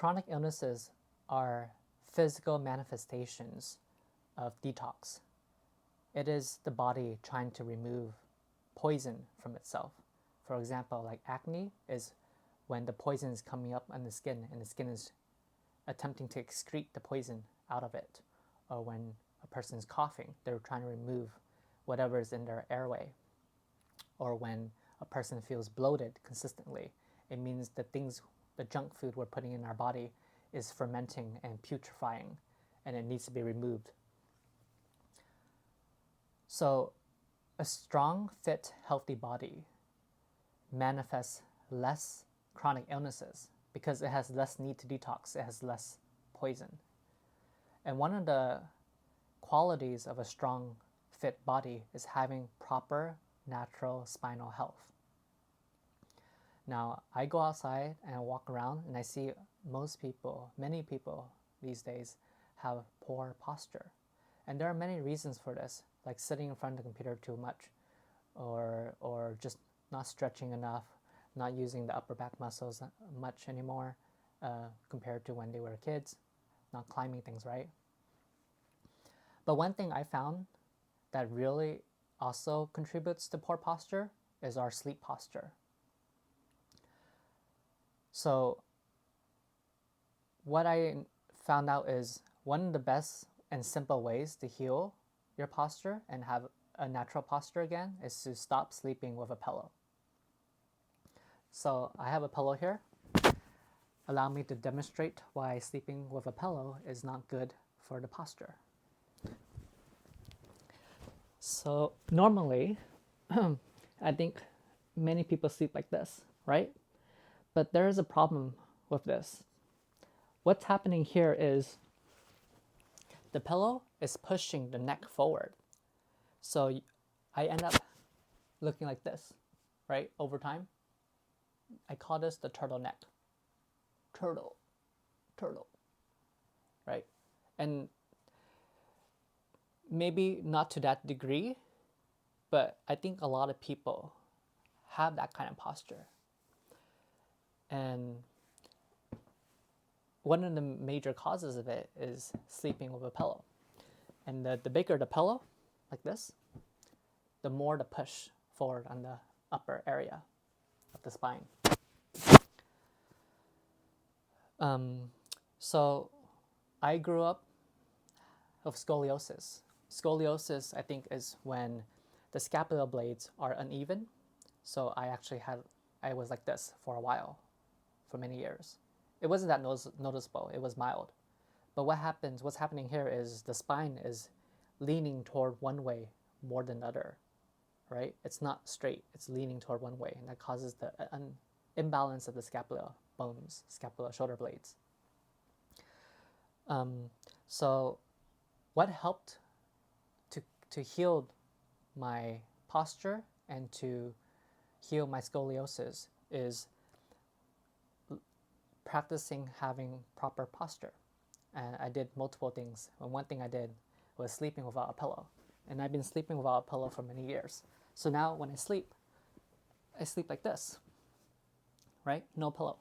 chronic illnesses are physical manifestations of detox. It is the body trying to remove poison from itself. For example, like acne is when the poison is coming up on the skin and the skin is attempting to excrete the poison out of it. Or when a person is coughing, they're trying to remove whatever is in their airway. Or when a person feels bloated consistently, it means the junk food we're putting in our body is fermenting and putrefying, and it needs to be removed. So a strong, fit, healthy body manifests less chronic illnesses because it has less need to detox, it has less poison. And one of the qualities of a strong, fit body is having proper natural spinal health. Now, I go outside and I walk around and I see many people these days have poor posture. And there are many reasons for this, like sitting in front of the computer too much, or just not stretching enough, not using the upper back muscles much anymore compared to when they were kids, not climbing things right. But one thing I found that really also contributes to poor posture is our sleep posture. So what I found out is one of the best and simple ways to heal your posture and have a natural posture again is to stop sleeping with a pillow. So I have a pillow here. Allow me to demonstrate why sleeping with a pillow is not good for the posture. So normally, I think many people sleep like this, right? But there is a problem with this. What's happening here is the pillow is pushing the neck forward. So I end up looking like this, right? Over time. I call this the turtleneck. Turtle, right? And maybe not to that degree, but I think a lot of people have that kind of posture. And one of the major causes of it is sleeping with a pillow. And the bigger the pillow, like this, the more the push forward on the upper area of the spine. So I grew up with scoliosis. Scoliosis, I think, is when the scapular blades are uneven. So I was like this for a while, for many years. It wasn't that noticeable, it was mild. But what's happening here is the spine is leaning toward one way more than the other, right? It's not straight, it's leaning toward one way, and that causes the imbalance of the scapular bones, scapular shoulder blades. So what helped to heal my posture and to heal my scoliosis is practicing having proper posture. And I did multiple things. And one thing I did was sleeping without a pillow. And I've been sleeping without a pillow for many years. So now when I sleep like this, right? No pillow.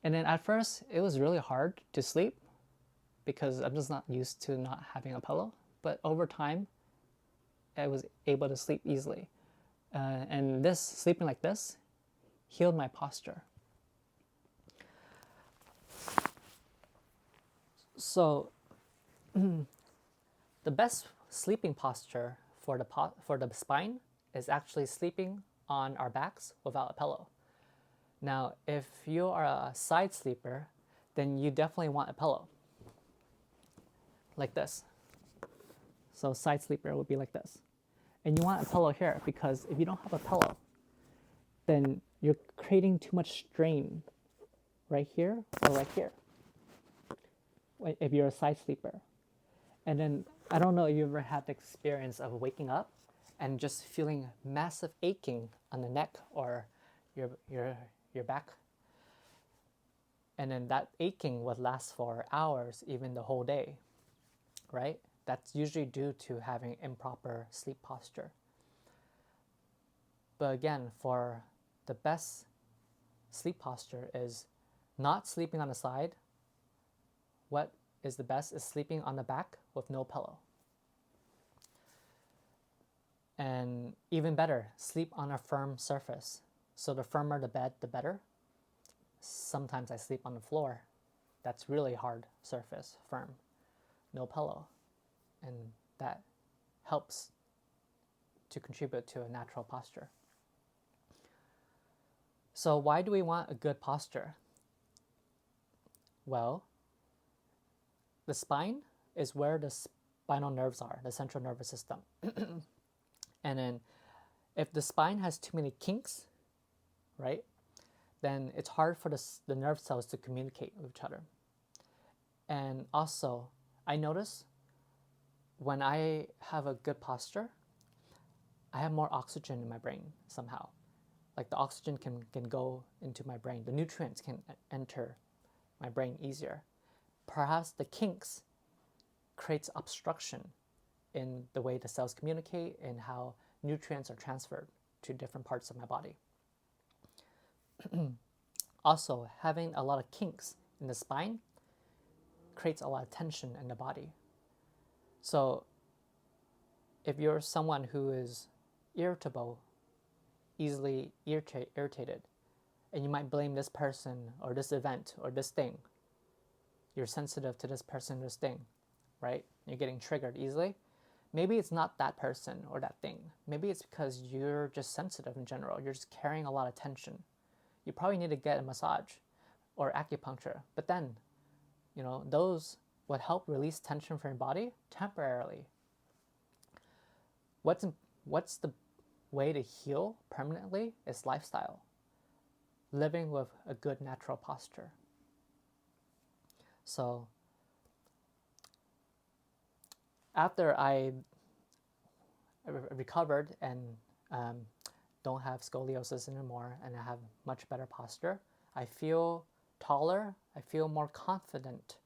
And then at first, it was really hard to sleep because I'm just not used to not having a pillow. But over time, I was able to sleep easily. And sleeping like this, healed my posture. So, the best sleeping posture for the spine is actually sleeping on our backs without a pillow. Now, if you are a side sleeper, then you definitely want a pillow, like this. So side sleeper would be like this. And you want a pillow here because if you don't have a pillow, then you're creating too much strain right here or right here if you're a side sleeper. And then I don't know if you ever had the experience of waking up and just feeling massive aching on the neck or your back. And then that aching would last for hours, even the whole day, right? That's usually due to having improper sleep posture. But again, for the best sleep posture is not sleeping on the side. What is the best is sleeping on the back with no pillow. And even better, sleep on a firm surface. So the firmer the bed, the better. Sometimes I sleep on the floor. That's really hard surface, firm, no pillow. And that helps to contribute to a natural posture. So why do we want a good posture? Well, the spine is where the spinal nerves are, the central nervous system. And then if the spine has too many kinks, right, then it's hard for the nerve cells to communicate with each other. And also, I notice when I have a good posture, I have more oxygen in my brain somehow. Like the oxygen can go into my brain. The nutrients can enter my brain easier. Perhaps the kinks creates obstruction in the way the cells communicate and how nutrients are transferred to different parts of my body. Also, having a lot of kinks in the spine creates a lot of tension in the body. So if you're someone who is irritable, easily irritated, and you might blame this person or this event or this thing, you're sensitive to this person or this thing, right? You're getting triggered easily. Maybe it's not that person or that thing. Maybe it's because you're just sensitive in general. You're just carrying a lot of tension. You probably need to get a massage or acupuncture. But then, those would help release tension from your body temporarily. What's the way to heal permanently is lifestyle. Living with a good natural posture. So after I recovered and don't have scoliosis anymore and I have much better posture, I feel taller, I feel more confident,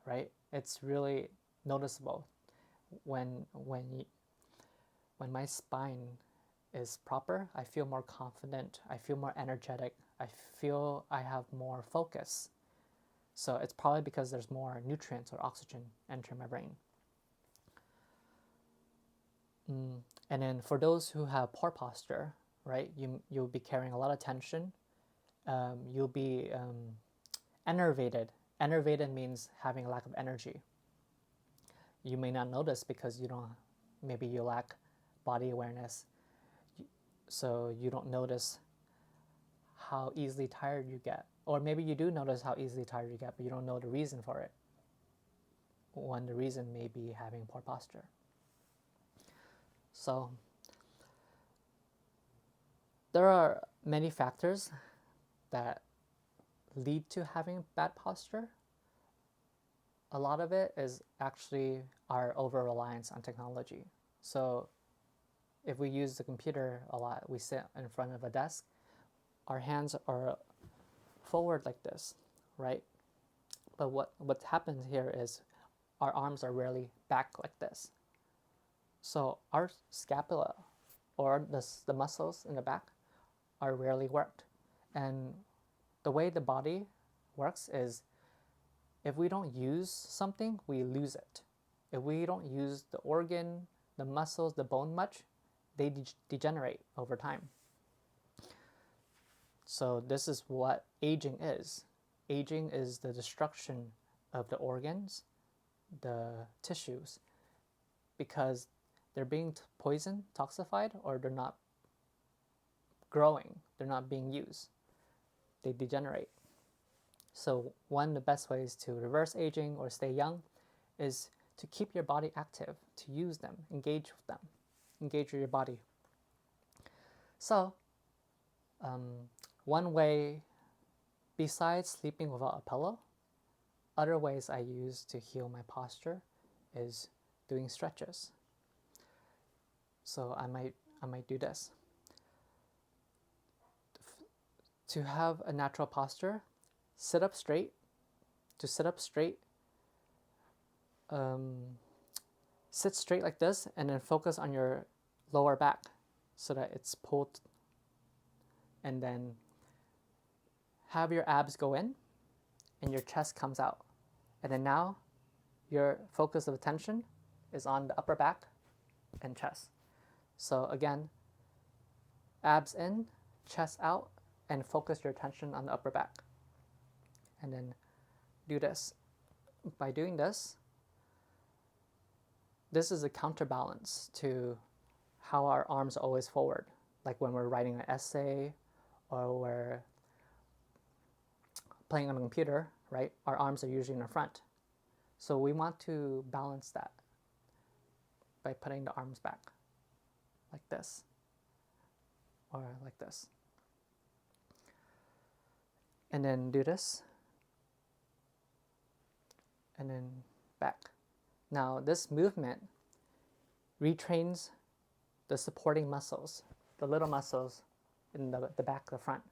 right? It's really noticeable when my spine is proper. I feel more confident, I feel more energetic, I feel I have more focus. So it's probably because there's more nutrients or oxygen entering my brain. And then for those who have poor posture, right, you'll be carrying a lot of tension. You'll be enervated. Enervated means having a lack of energy. You may not notice because maybe you lack body awareness. So you don't notice how easily tired you get. Or maybe you do notice how easily tired you get, but you don't know the reason for it. When the reason may be having poor posture. So there are many factors that lead to having bad posture. A lot of it is actually our over-reliance on technology. So if we use the computer a lot, we sit in front of a desk, our hands are forward like this, right? But what happens here is our arms are rarely back like this. So our scapula or the muscles in the back are rarely worked. And the way the body works is if we don't use something, we lose it. If we don't use the organ, the muscles, the bone much, they degenerate over time. So this is what aging is. Aging is the destruction of the organs, the tissues, because they're being poisoned, toxified, or they're not growing, they're not being used. They degenerate. So one of the best ways to reverse aging or stay young is to keep your body active, to use them, engage with them, engage with your body. So one way, besides sleeping without a pillow, other ways I use to heal my posture is doing stretches. So I might do this. To have a natural posture, sit up straight. To sit up straight, sit straight like this and then focus on your lower back so that it's pulled, and then have your abs go in and your chest comes out. And then now your focus of attention is on the upper back and chest. So again, abs in, chest out, and focus your attention on the upper back. And then do this. By doing this, this is a counterbalance to how our arms are always forward. Like when we're writing an essay or we're playing on a computer, right? Our arms are usually in the front. So we want to balance that by putting the arms back like this or like this. And then do this and then back. Now this movement retrains the supporting muscles, the little muscles in the back, the front.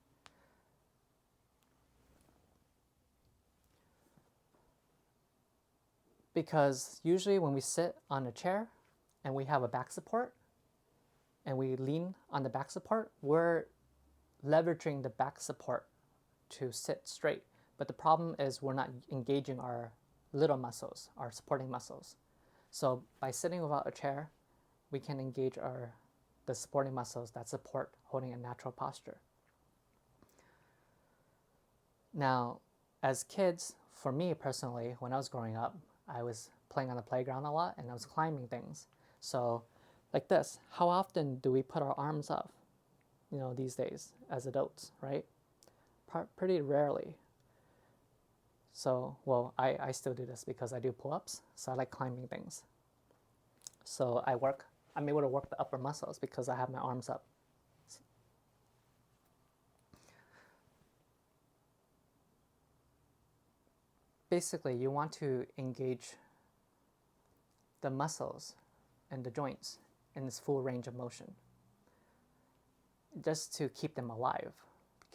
Because usually when we sit on a chair and we have a back support and we lean on the back support, we're leveraging the back support to sit straight. But the problem is we're not engaging our little muscles, our supporting muscles. So by sitting without a chair, we can engage the supporting muscles that support holding a natural posture. Now, as kids, for me personally, when I was growing up, I was playing on the playground a lot and I was climbing things. So like this, how often do we put our arms up, these days as adults, right? Pretty rarely. So, well, I still do this because I do pull-ups, so I like climbing things. So I'm able to work the upper muscles because I have my arms up. Basically, you want to engage the muscles and the joints in this full range of motion, just to keep them alive,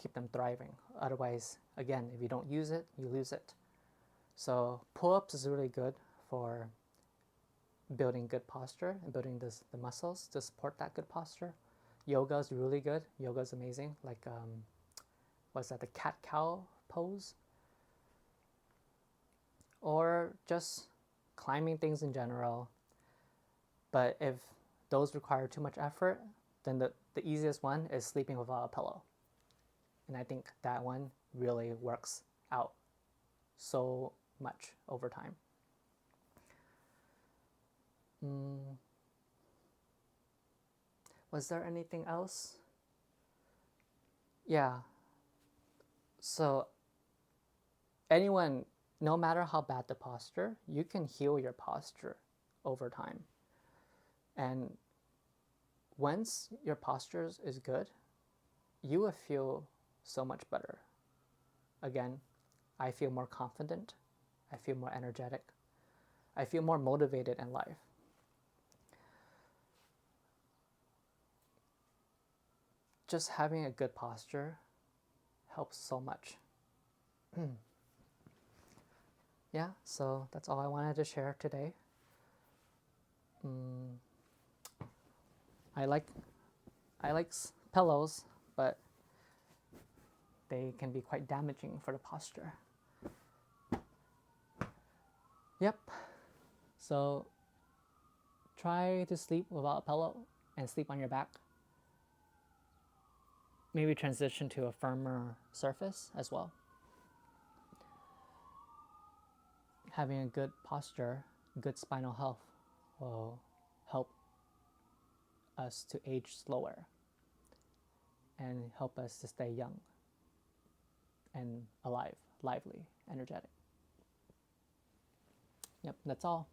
keep them thriving. Otherwise, again, if you don't use it, you lose it. So pull-ups is really good for building good posture and building the muscles to support that good posture. Yoga is really good. Yoga is amazing. Like, what's that, the cat-cow pose? Or just climbing things in general. But if those require too much effort, then the easiest one is sleeping without a pillow. And I think that one really works out so much over time. Was there anything else? Yeah. So anyone, no matter how bad the posture, you can heal your posture over time. And once your posture is good, you will feel so much better. Again, I feel more confident. I feel more energetic. I feel more motivated in life. Just having a good posture helps so much. Yeah, so that's all I wanted to share today. I like pillows, but they can be quite damaging for the posture. Yep. So try to sleep without a pillow and sleep on your back. Maybe transition to a firmer surface as well. Having a good posture, good spinal health will help us to age slower and help us to stay young and alive, lively, energetic. Yep, that's all.